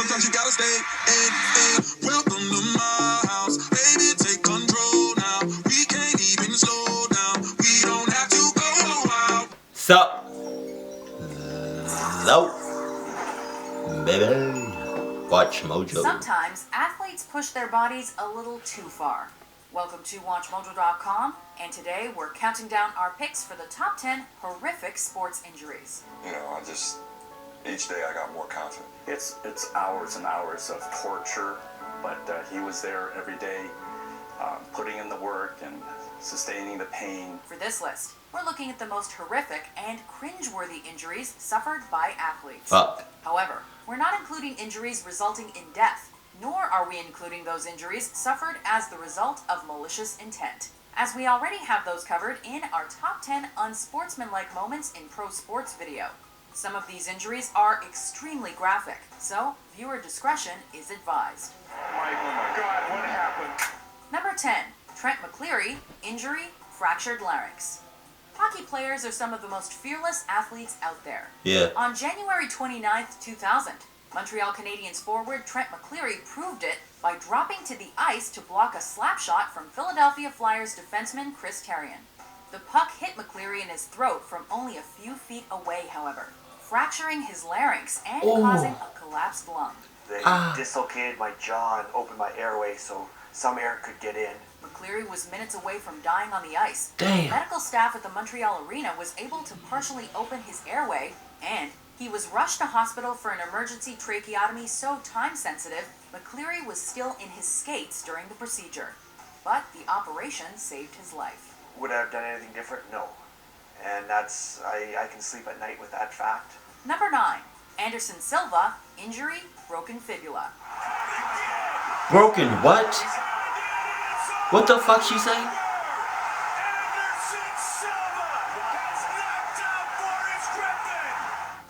Sometimes you gotta stay in. Welcome to my house. Baby, take control now. We can't even slow down. We don't have to go out. Sup? No. Baby. Watch Mojo. Sometimes athletes push their bodies a little too far. Welcome to WatchMojo.com, and today we're counting down our picks for the top 10 horrific sports injuries. You know, each day I got more confident. It's hours and hours of torture, but he was there every day, putting in the work and sustaining the pain. For this list, we're looking at the most horrific and cringeworthy injuries suffered by athletes. Fuck. However, we're not including injuries resulting in death, nor are we including those injuries suffered as the result of malicious intent, as we already have those covered in our top 10 unsportsmanlike moments in pro sports video. Some of these injuries are extremely graphic, so viewer discretion is advised. Oh my God, what happened? Number 10, Trent McCleary, injury, fractured larynx. Hockey players are some of the most fearless athletes out there. Yeah. On January 29th, 2000, Montreal Canadiens forward Trent McCleary proved it by dropping to the ice to block a slap shot from Philadelphia Flyers defenseman Chris Therien. The puck hit McCleary in his throat from only a few feet away, however, fracturing his larynx and causing a collapsed lung. They dislocated my jaw and opened my airway so some air could get in. McCleary was minutes away from dying on the ice. Damn. Medical staff at the Montreal Arena was able to partially open his airway, and he was rushed to hospital for an emergency tracheotomy so time-sensitive, McCleary was still in his skates during the procedure. But the operation saved his life. Would I have done anything different? No. And I can sleep at night with that fact. Number 9, Anderson Silva, injury, broken fibula. Broken what? What the fuck she say?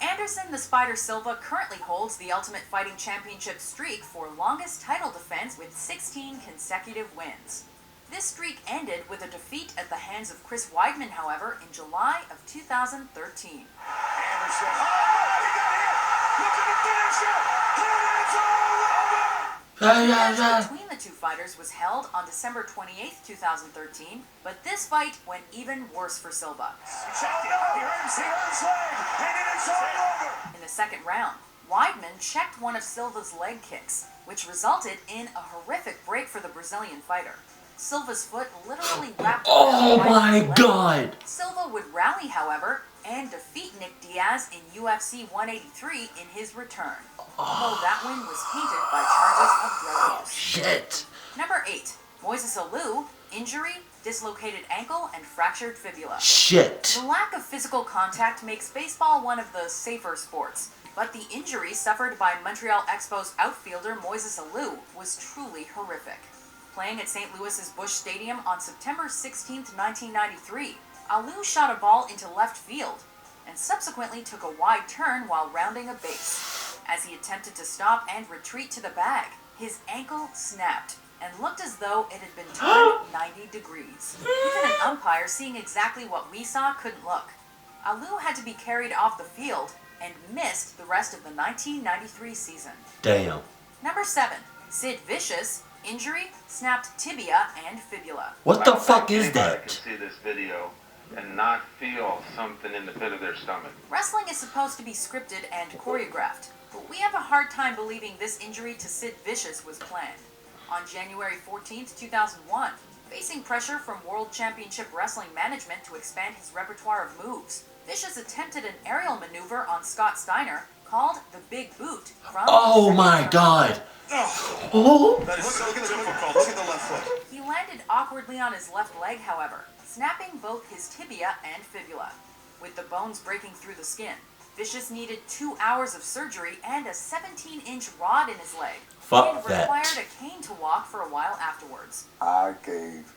Anderson the Spider Silva currently holds the Ultimate Fighting Championship streak for longest title defense with 16 consecutive wins. This streak ended with a defeat at the hands of Chris Weidman, however, in July of 2013. Anderson. Oh, he got hit! Look at the finisher! It's all over! The match between the two fighters was held on December 28, 2013, but this fight went even worse for Silva. He checked it. He hurt his leg, and it is all over! In the second round, Weidman checked one of Silva's leg kicks, which resulted in a horrific break for the Brazilian fighter. Silva's foot literally wrapped Oh around my Weidman's leg. God! Silva would rally, however, and defeat Nick Diaz in UFC 183 in his return, although that win was tainted by charges of drug use. Shit. Number 8, Moises Alou, injury, dislocated ankle, and fractured fibula. Shit. The lack of physical contact makes baseball one of the safer sports, but the injury suffered by Montreal Expos outfielder Moises Alou was truly horrific. Playing at St. Louis's Busch Stadium on September 16, 1993, Alou shot a ball into left field and subsequently took a wide turn while rounding a base. As he attempted to stop and retreat to the bag, his ankle snapped and looked as though it had been turned 90 degrees. Even an umpire seeing exactly what we saw couldn't look. Alou had to be carried off the field and missed the rest of the 1993 season. Damn. Number 7, Sid Vicious, injury, snapped tibia and fibula. What the fuck is Anybody that? can see this video and not feel something in the pit of their stomach. Wrestling is supposed to be scripted and choreographed, but we have a hard time believing this injury to Sid Vicious was planned. On January 14, 2001, facing pressure from World Championship Wrestling Management to expand his repertoire of moves, Vicious attempted an aerial maneuver on Scott Steiner called the Big Boot from Oh my God. Oh. That is so difficult. Look at the left foot. He landed awkwardly on his left leg, however, snapping both his tibia and fibula. With the bones breaking through the skin, Vicious needed 2 hours of surgery and a 17-inch rod in his leg. Fuck and that. required a cane to walk for a while afterwards. I gave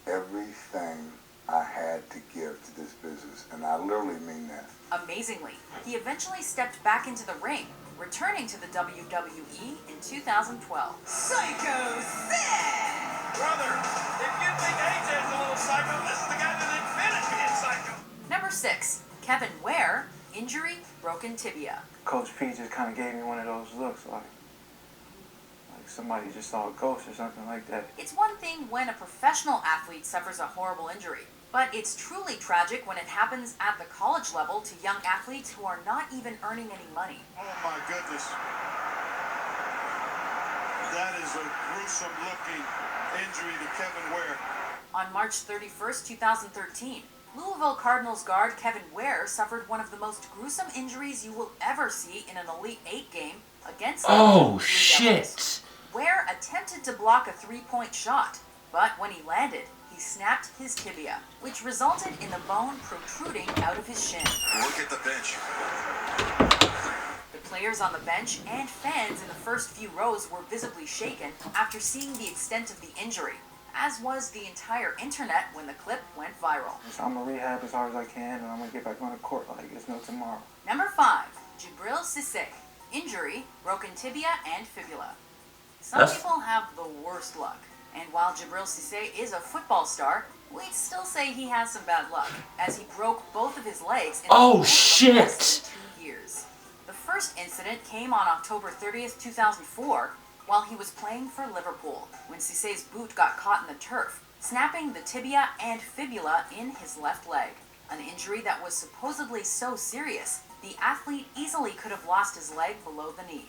everything I had to give to this business, and I literally mean that. Amazingly, he eventually stepped back into the ring, returning to the WWE in 2012. Psycho Sid! Brother, if you think AJ's a little psycho, this is the guy that invented being psycho. Number 6, Kevin Ware, injury, broken tibia. Coach P just kind of gave me one of those looks like, like somebody just saw a ghost or something like that. It's one thing when a professional athlete suffers a horrible injury, but it's truly tragic when it happens at the college level to young athletes who are not even earning any money. Oh my goodness. That is a gruesome looking injury to Kevin Ware. On March 31st, 2013, Louisville Cardinals guard Kevin Ware suffered one of the most gruesome injuries you will ever see in an Elite Eight game against the Oh, Blue shit. Devils. Ware attempted to block a three-point shot, but when he landed, he snapped his tibia, which resulted in the bone protruding out of his shin. Look at the bench. The players on the bench and fans in the first few rows were visibly shaken after seeing the extent of the injury, as was the entire internet when the clip went viral. So I'm going to rehab as hard as I can, and I'm going to get back on the court like there's no tomorrow. Number 5, Jibril Cissé. Injury, broken tibia and fibula. Some people have the worst luck, and while Jibril Cissé is a football star, we'd still say he has some bad luck, as he broke both of his legs in less than 2 years. The first incident came on October 30th, 2004, while he was playing for Liverpool, when Cissé's boot got caught in the turf, snapping the tibia and fibula in his left leg. An injury that was supposedly so serious, the athlete easily could have lost his leg below the knee.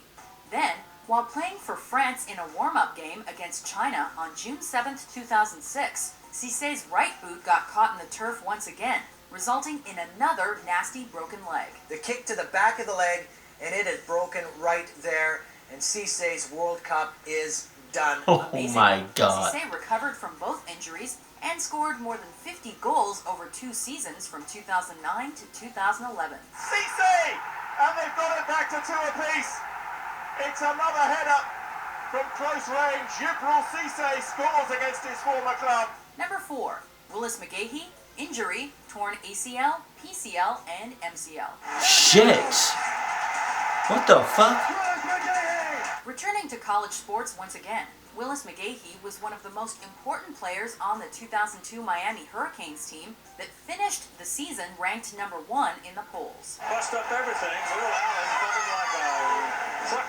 Then, while playing for France in a warm-up game against China on June 7th, 2006, Cissé's right boot got caught in the turf once again, resulting in another nasty broken leg. The kick to the back of the leg, and it is broken right there, and Cissé's World Cup is done. Oh my God. Cissé recovered from both injuries and scored more than 50 goals over 2 seasons from 2009 to 2011. Cissé! And they've got it back to 2 apiece. It's another header from close range. Jibril Cissé scores against his former club. Number 4, Willis McGahee. Injury, torn ACL, PCL, and MCL. Shit. What the fuck? Returning to college sports once again, Willis McGahee was one of the most important players on the 2002 Miami Hurricanes team that finished the season ranked number 1 in the polls. Bust up everything. Will Allen coming like a truck.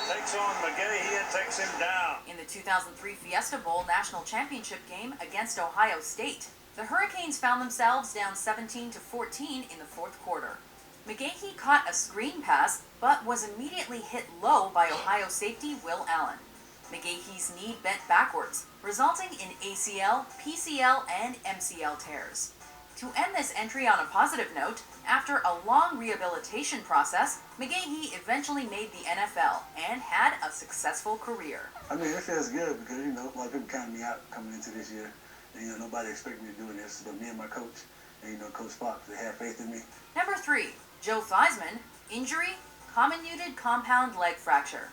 Takes on McGahee and takes him down. In the 2003 Fiesta Bowl national championship game against Ohio State, the Hurricanes found themselves down 17-14 in the fourth quarter. McGahee caught a screen pass, but was immediately hit low by Ohio safety Will Allen. McGahee's knee bent backwards, resulting in ACL, PCL, and MCL tears. To end this entry on a positive note, after a long rehabilitation process, McGahee eventually made the NFL and had a successful career. I mean, it feels good because, a lot of people counted me out coming into this year. And, nobody expected me to do this, but me and my coach, and, Coach Fox, they have faith in me. Number 3, Joe Theismann. Injury, comminuted compound leg fracture.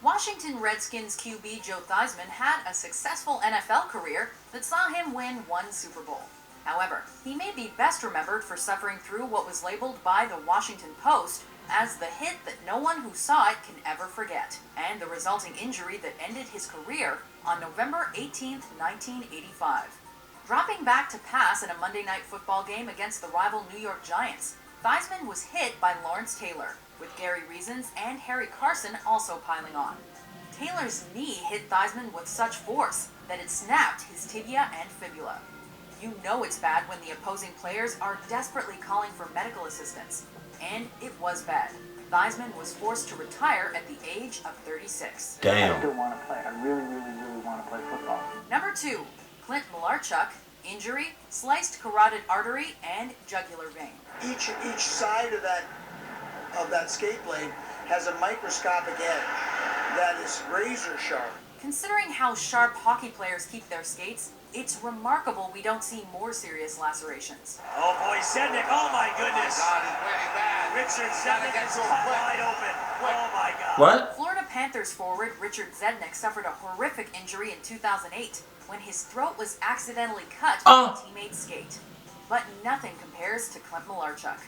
Washington Redskins QB Joe Theismann had a successful NFL career that saw him win 1 Super Bowl. However, he may be best remembered for suffering through what was labeled by the Washington Post as the hit that no one who saw it can ever forget, and the resulting injury that ended his career on November 18, 1985. Dropping back to pass in a Monday Night Football game against the rival New York Giants, Theismann was hit by Lawrence Taylor, with Gary Reasons and Harry Carson also piling on. Taylor's knee hit Theismann with such force that it snapped his tibia and fibula. You know it's bad when the opposing players are desperately calling for medical assistance, and it was bad. Theismann was forced to retire at the age of 36. Damn. I still want to play. I really, really, really want to play football. Number 2, Clint Malarchuk. Injury, sliced carotid artery and jugular vein. Each side of that skate blade has a microscopic edge that is razor sharp. Considering how sharp hockey players keep their skates, it's remarkable we don't see more serious lacerations. Oh boy, Zednik, oh my goodness. God, it's really bad. Richard Zednik is wide open. Oh my God. What? Florida Panthers forward Richard Zednik suffered a horrific injury in 2008 when his throat was accidentally cut by a teammate's skate. But nothing compares to Clint Malarchuk,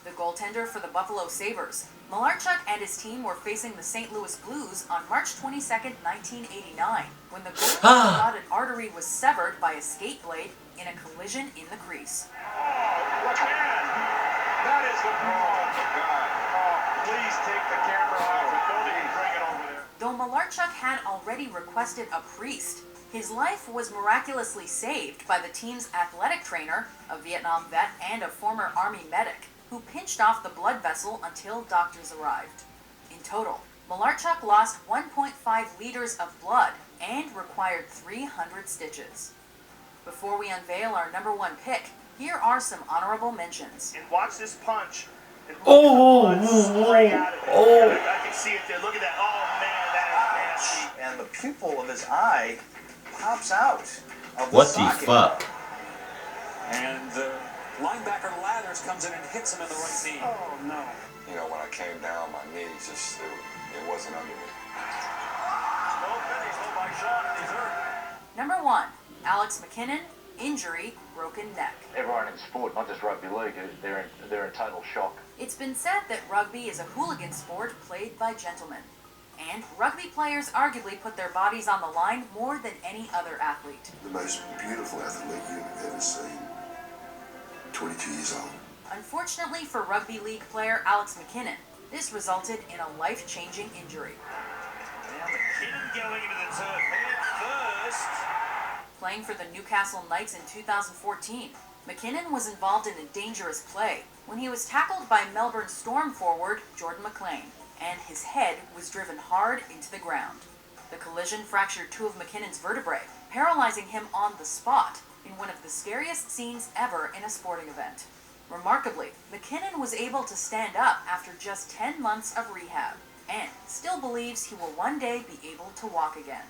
the goaltender for the Buffalo Sabres. Malarchuk and his team were facing the St. Louis Blues on March 22, 1989, when the goalie's carotid artery was severed by a skate blade in a collision in the crease. Oh, look, man. That is the oh, God. Oh, please take the camera off and don't even bring it over there. Though Malarchuk had already requested a priest. His life was miraculously saved by the team's athletic trainer, a Vietnam vet and a former Army medic, who pinched off the blood vessel until doctors arrived. In total, Malarchuk lost 1.5 liters of blood and required 300 stitches. Before we unveil our number one pick, here are some honorable mentions. And watch this punch. Oh, Spray out of it. oh. I can see it there. Look at that. Oh, man, that is nasty. And the pupil of his eye pops out of the What the socket. fuck? And linebacker Lathers comes in and hits him in the right knee. Oh, no. You know, when I came down, my knees just, it wasn't under me. No finish, though, by Sean, and he's hurt. Number one, Alex McKinnon, injury, broken neck. Everyone in sport, not just rugby league, they're in total shock. It's been said that rugby is a hooligan sport played by gentlemen. And rugby players arguably put their bodies on the line more than any other athlete. The most beautiful athlete you've ever seen. 22 years old. Unfortunately for rugby league player Alex McKinnon, this resulted in a life-changing injury. Now McKinnon going into the turf head first. Playing for the Newcastle Knights in 2014, McKinnon was involved in a dangerous play when he was tackled by Melbourne Storm forward Jordan McLean, and his head was driven hard into the ground. The collision fractured two of McKinnon's vertebrae, paralyzing him on the spot in one of the scariest scenes ever in a sporting event. Remarkably, McKinnon was able to stand up after just 10 months of rehab, and still believes he will one day be able to walk again.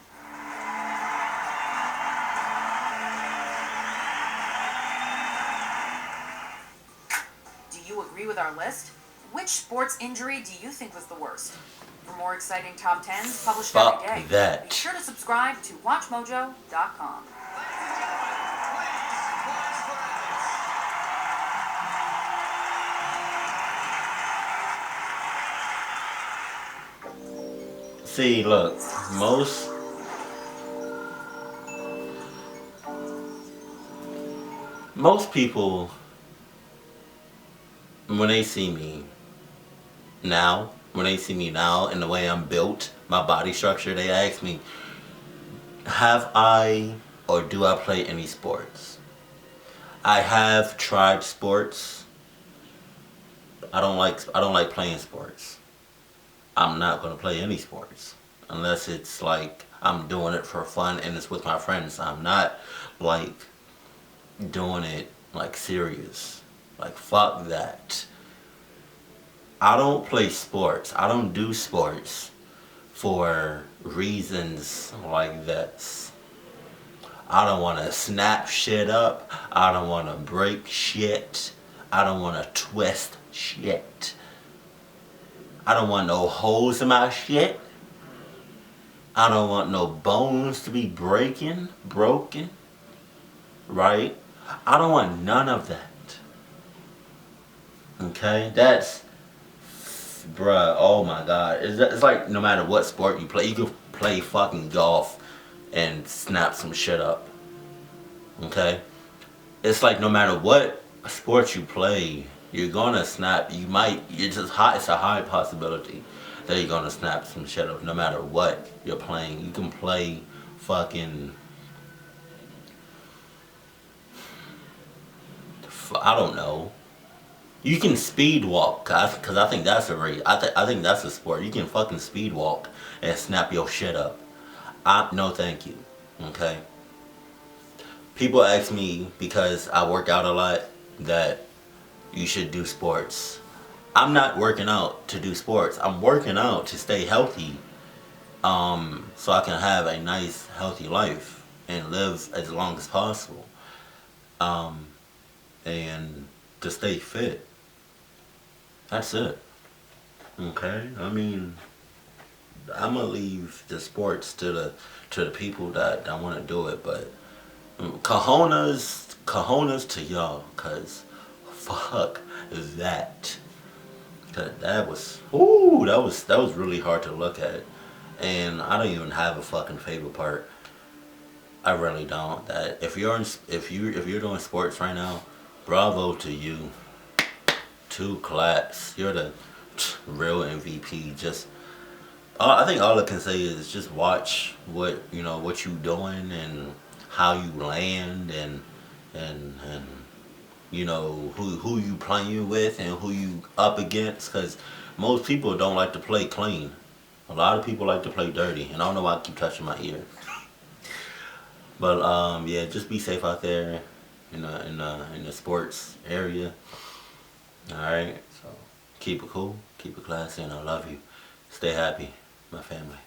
Do you agree with our list? Which sports injury do you think was the worst? For more exciting top 10s published Fuck every day, that. be sure to subscribe to WatchMojo.com. See, look, most people, when they see me now and the way I'm built, my body structure, they ask me, have I or do I play any sports? I have tried sports. I don't like playing sports. I'm not going to play any sports unless it's like I'm doing it for fun and it's with my friends. I'm not like doing it like serious. Like fuck that. I don't play sports. I don't do sports for reasons like this. I don't want to snap shit up. I don't want to break shit. I don't want to twist shit. I don't want no holes in my shit. I don't want no bones to be broken. Right? I don't want none of that. Okay? That's, bruh, oh my god. It's like no matter what sport you play, you can play fucking golf and snap some shit up. Okay? It's like no matter what sport you play, you're gonna snap. It's a high possibility that you're gonna snap some shit up no matter what you're playing. You can play fucking, I don't know. You can speed walk, cause I think that's a race. I think that's a sport. You can fucking speed walk and snap your shit up. No thank you. Okay? People ask me, because I work out a lot, that you should do sports. I'm not working out to do sports. I'm working out to stay healthy, so I can have a nice, healthy life and live as long as possible, and to stay fit. That's it. Okay? I mean, I'm gonna leave the sports to the people that want to do it, but cojones to y'all, cause fuck that. Cause that was really hard to look at, and I don't even have a fucking favorite part. I really don't. That if you're doing sports right now, bravo to you. 2 claps. You're the real MVP. Just I think all I can say is just watch what what you doing and how you land and who you playing with and who you up against, because most people don't like to play clean. A lot of people like to play dirty, and I don't know why I keep touching my ear. But yeah, just be safe out there in the sports area. All right, so keep it cool, keep it classy, and I love you. Stay happy, my family.